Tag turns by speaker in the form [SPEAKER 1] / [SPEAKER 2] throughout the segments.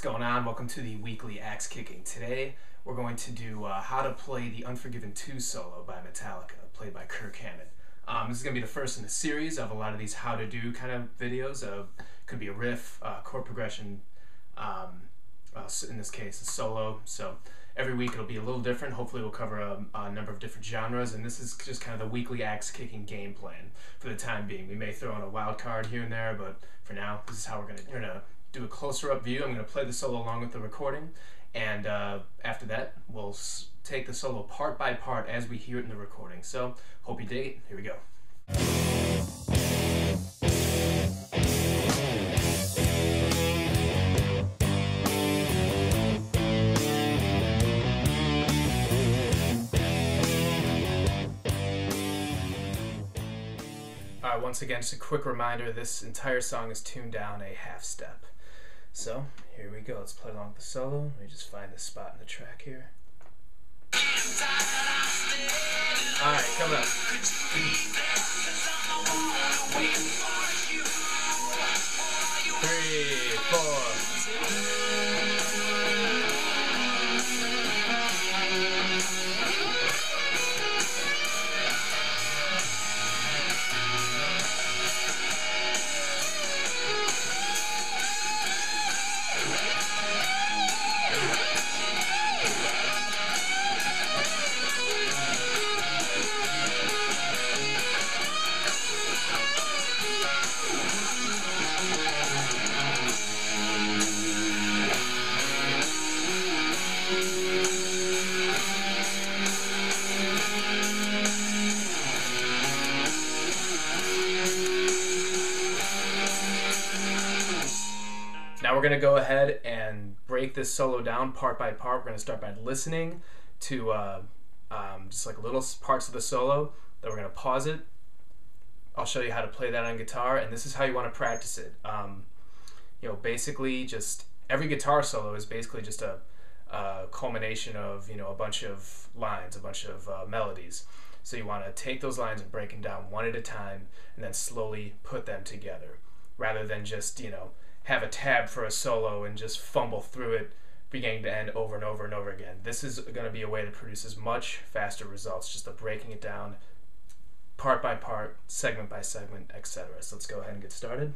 [SPEAKER 1] going on? Welcome to the weekly axe kicking. Today we're going to do how to play the Unforgiven 2 solo by Metallica, played by Kirk Hammett. This is going to be the first in a series of a lot of these how to do kind of videos. Could be a riff, chord progression, in this case a solo. So every week it'll be a little different. Hopefully we'll cover a number of different genres, and this is just kind of the weekly axe kicking game plan for the time being. We may throw in a wild card here and there, but for now this is how we're going to do a closer up view. I'm going to play the solo along with the recording, and after that we'll take the solo part by part as we hear it in the recording. So hope you dig it. Here we go. Alright, once again, just a quick reminder, this entire song is tuned down a half step. So, here we go. Let's play along with the solo. Let me just find this spot in the track here. Alright, coming up. 3, 4. Now we're going to go ahead and break this solo down part by part. We're going to start by listening to just like little parts of the solo. Then we're going to pause it. I'll show you how to play that on guitar, and this is how you want to practice it. Basically just every guitar solo is basically just a culmination of, a bunch of lines, a bunch of melodies. So you want to take those lines and break them down one at a time and then slowly put them together, rather than just, have a tab for a solo and just fumble through it beginning to end over and over and over again. This is going to be a way to produce as much faster results, just breaking it down part by part, segment by segment, etc. So let's go ahead and get started.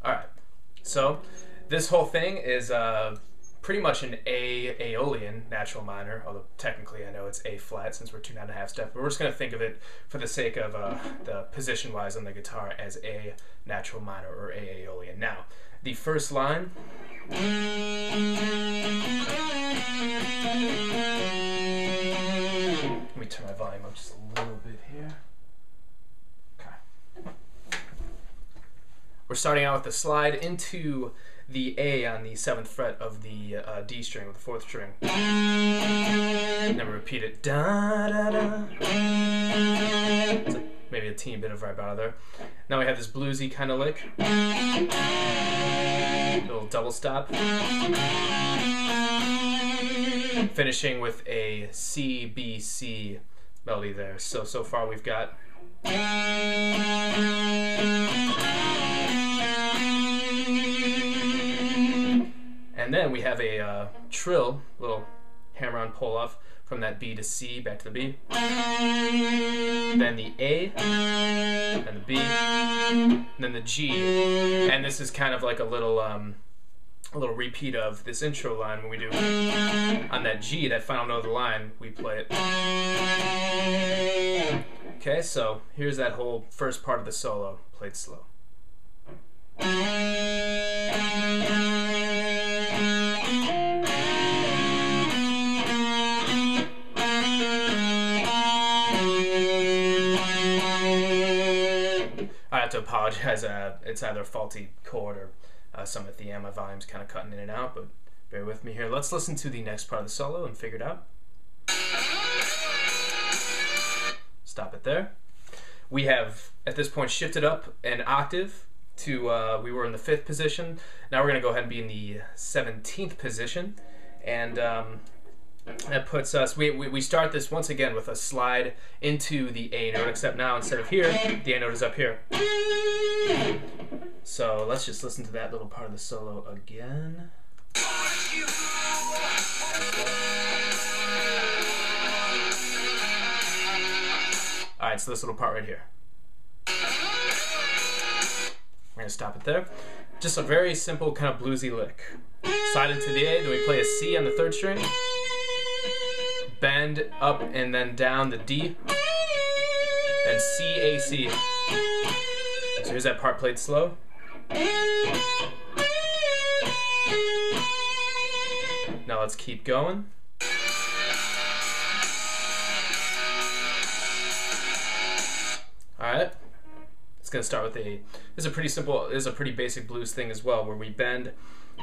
[SPEAKER 1] Alright, so this whole thing is pretty much an Aeolian natural minor, although technically I know it's A flat since we're tuned down a half step, but we're just going to think of it for the sake of the position-wise on the guitar as A natural minor or A Aeolian. Now, the first line, let me turn my volume up just a little bit here. Okay. We're starting out with the slide into the A on the 7th fret of the D string with the 4th string. And then we repeat it. Da, da, da. So maybe a teeny bit of vibrato there. Now we have this bluesy kind of lick. Little double stop. Finishing with a C, B, C melody there. So far we've got. And then we have a trill, little hammer-on pull-off from that B to C, back to the B. Then the A, and the B, and then the G. And this is kind of like a little repeat of this intro line when we do on that G, that final note of the line, we play it. Okay, so here's that whole first part of the solo, played slow. I have to apologize, it's either a faulty chord or some at the end, my volume's kind of cutting in and out, but bear with me here. Let's listen to the next part of the solo and figure it out. Stop it there. We have, at this point, shifted up an octave to, we were in the 5th position. Now we're going to go ahead and be in the 17th position, and That puts us, we start this once again with a slide into the A note, except now instead of here, the A note is up here. So let's just listen to that little part of the solo again. Alright, so this little part right here. We're going to stop it there. Just a very simple kind of bluesy lick. Slide into the A, then we play a C on the 3rd string. Bend up and then down the D. Then C, A, C. So here's that part played slow. Now let's keep going. Alright. It's going to start with a, this is a pretty simple, this is a pretty basic blues thing as well, where we bend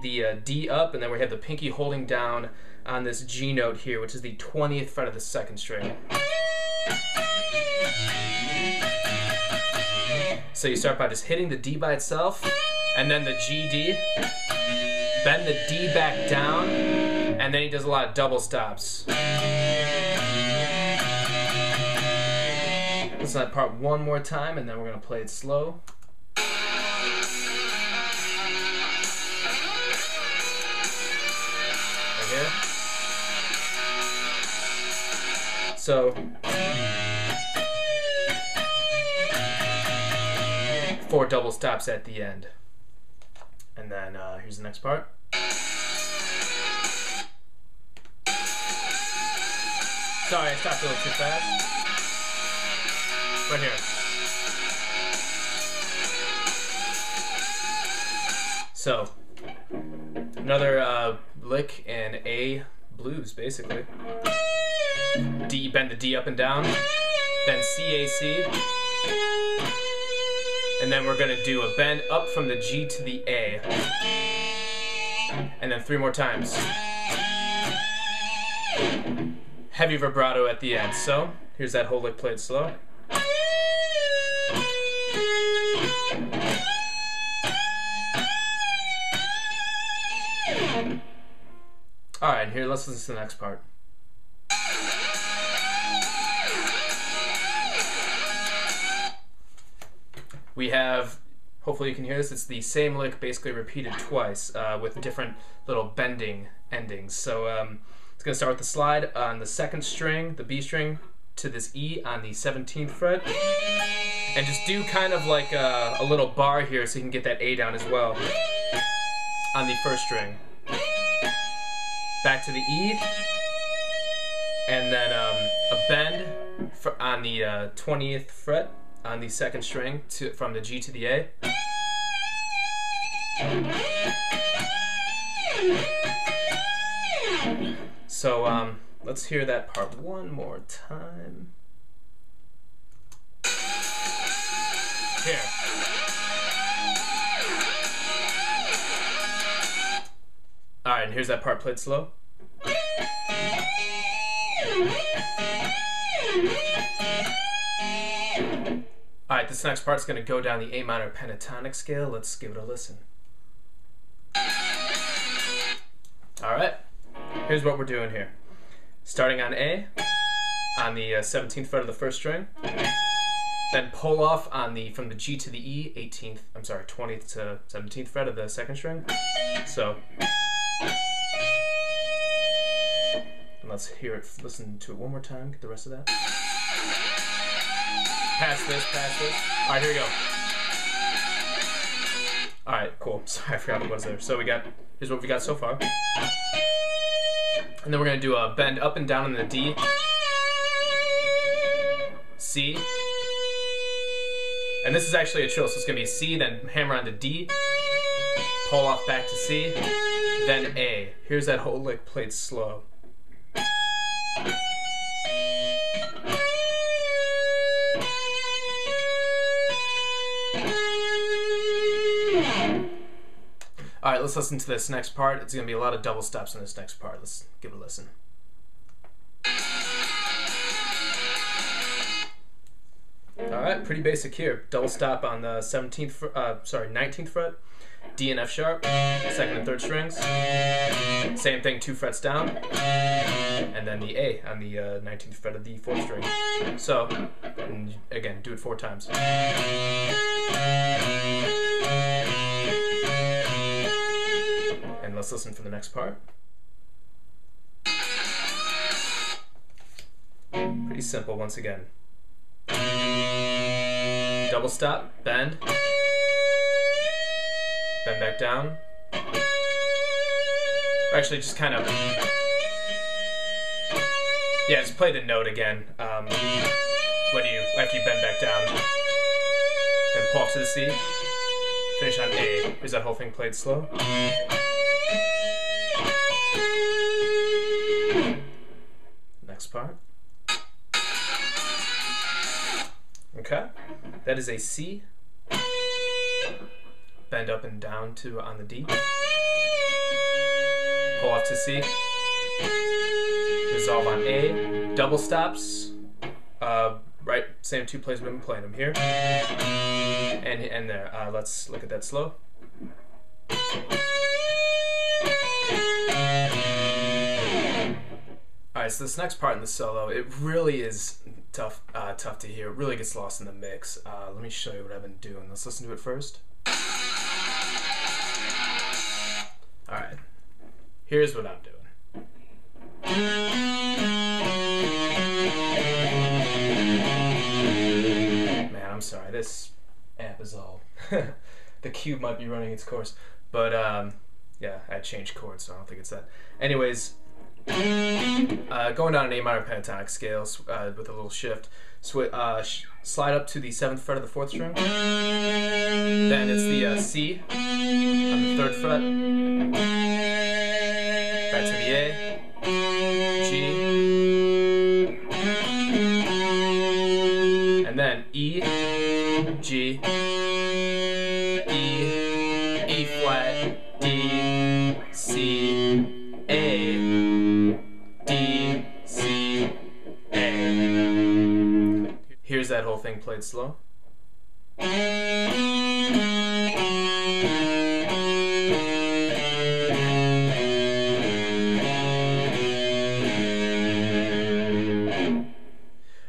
[SPEAKER 1] the D up and then we have the pinky holding down on this G note here, which is the 20th fret of the 2nd string. So you start by just hitting the D by itself, and then the G, D, bend the D back down, and then he does a lot of double stops. Listen to that part one more time, and then we're going to play it slow. Right here. So, 4 double stops at the end. And then here's the next part. Sorry, I stopped a little too fast. Right here. So, another lick in A blues, basically. D, bend the D up and down, then C, A, C, and then we're gonna do a bend up from the G to the A, and then 3 more times. Heavy vibrato at the end. So, here's that whole lick played slow. Alright, here, let's listen to the next part. We have, hopefully you can hear this, it's the same lick basically repeated twice with different little bending endings. So it's going to start with the slide on the 2nd string, the B string, to this E on the 17th fret. And just do kind of like a little bar here so you can get that A down as well on the 1st string. Back to the E, and then a bend on the 20th fret on the 2nd string from the G to the A. So let's hear that part one more time. Here. Alright, and here's that part played slow. Alright, this next part's going to go down the A minor pentatonic scale. Let's give it a listen. Alright, here's what we're doing here. Starting on A, on the 17th fret of the 1st string, then pull off on the, from the G to the E, 20th to 17th fret of the 2nd string. So, and let's hear it, listen to it one more time, get the rest of that. Pass this, pass this. Alright, here we go. Alright, cool. Sorry, I forgot what was there. So here's what we got so far. And then we're going to do a bend up and down in the D. C. And this is actually a trill, so it's going to be C, then hammer on the D. Pull off back to C. Then A. Here's that whole lick played slow. Alright, let's listen to this next part. It's going to be a lot of double stops in this next part. Let's give it a listen. Alright. right, pretty basic here. Double stop on the 19th fret, D and F sharp, second and third strings. Same thing, 2 frets down, and then the A on the 19th fret of the 4th string. So, and again, do it 4 times. And let's listen for the next part. Pretty simple once again. Double stop, bend, bend back down. Or actually, just kind of, yeah, just play the note again. After you bend back down, then pull off to the C. Finish on A. Is that whole thing played slow? Next part. Okay, that is a C. Bend up and down to on the D. Pull off to C. Resolve on A. Double stops. Right, same 2 plays we've been playing them here. And there. Let's look at that slow. Alright, so this next part in the solo, it really is tough to hear. It really gets lost in the mix. Let me show you what I've been doing. Let's listen to it first. Alright, here's what I'm doing. Man, I'm sorry, this amp is all... the cube might be running its course. But, yeah, I changed chords, so I don't think it's that. Anyways, going down an A minor pentatonic scale with a little shift. Slide up to the 7th fret of the 4th string. Then it's the C on the 3rd fret. Back to the A, G, and then E, G, E flat, D, C, A, D, C, A. Here's that whole thing played slow.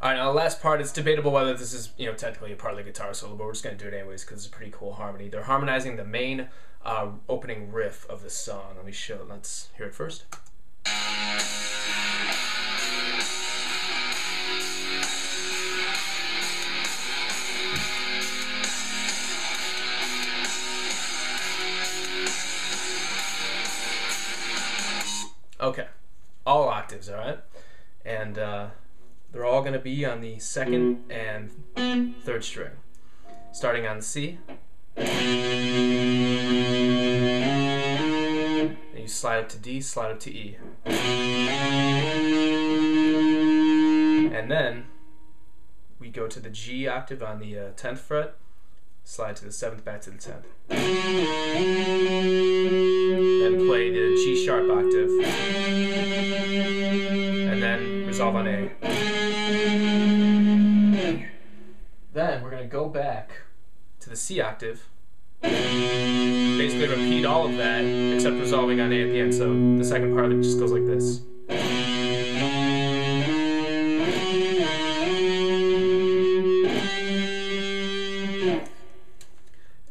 [SPEAKER 1] Alright, now the last part, it's debatable whether this is, technically a part of the guitar solo, but we're just going to do it anyways because it's a pretty cool harmony. They're harmonizing the main opening riff of the song. Let's hear it first. Okay, all octaves, alright? And they're all going to be on the 2nd and 3rd string. Starting on C. And you slide up to D, slide up to E. And then we go to the G octave on the 10th fret, slide to the 7th, back to the 10th. Then play the G sharp octave. And then resolve on A. Then we're going to go back to the C octave. Basically repeat all of that except resolving on A at the end. So the second part of it just goes like this.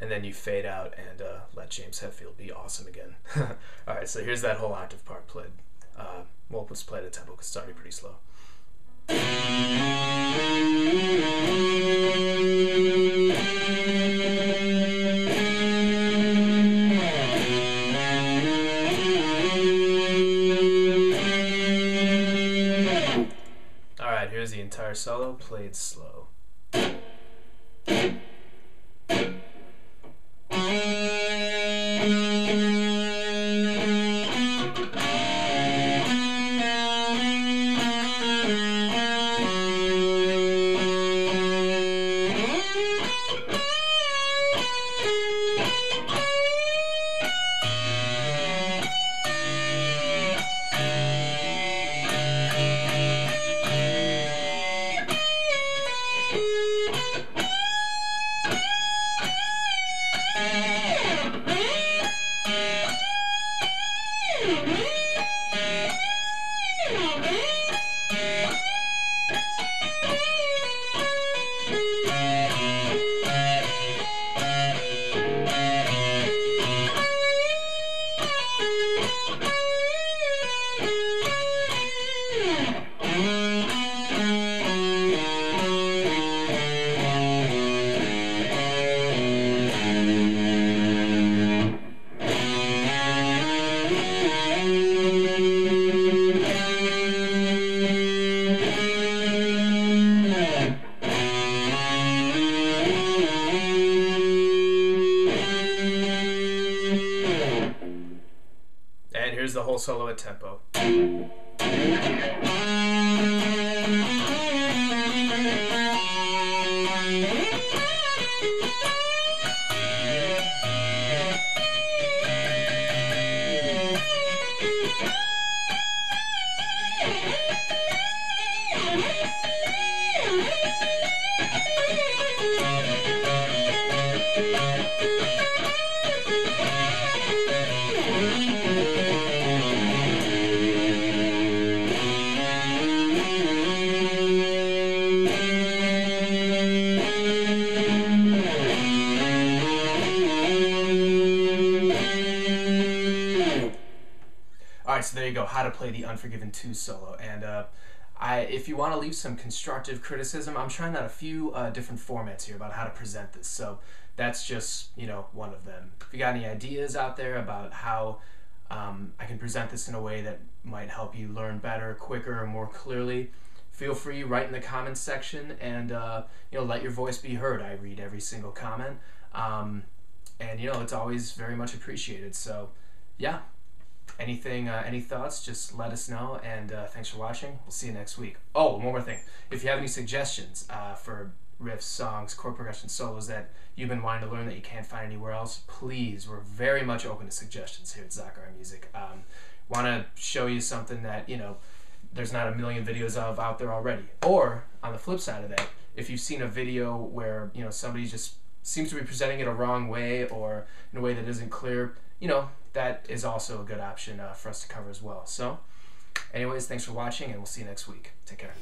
[SPEAKER 1] And then you fade out and let James Hetfield be awesome again. Alright, so here's that whole octave part played. Well, let's play it at tempo because it's already pretty slow. Alright, here's the entire solo played slow. here's the whole solo at tempo. Alright, so there you go, how to play the Unforgiven 2 solo. And if you want to leave some constructive criticism, I'm trying out a few different formats here about how to present this. So that's just, you know, one of them. If you got any ideas out there about how I can present this in a way that might help you learn better, quicker, more clearly, feel free, write in the comments section, and you know, let your voice be heard. I read every single comment, and you know, it's always very much appreciated. So yeah, any thoughts, just let us know, and thanks for watching. We'll see you next week. Oh, one more thing. If you have any suggestions for riffs, songs, chord progression, solos that you've been wanting to learn that you can't find anywhere else, please, we're very much open to suggestions here at Zachary Music. Want to show you something that, you know, there's not a million videos of out there already. Or, on the flip side of that, if you've seen a video where, you know, somebody just seems to be presenting it a wrong way or in a way that isn't clear, you know, that is also a good option for us to cover as well. So, anyways, thanks for watching, and we'll see you next week. Take care.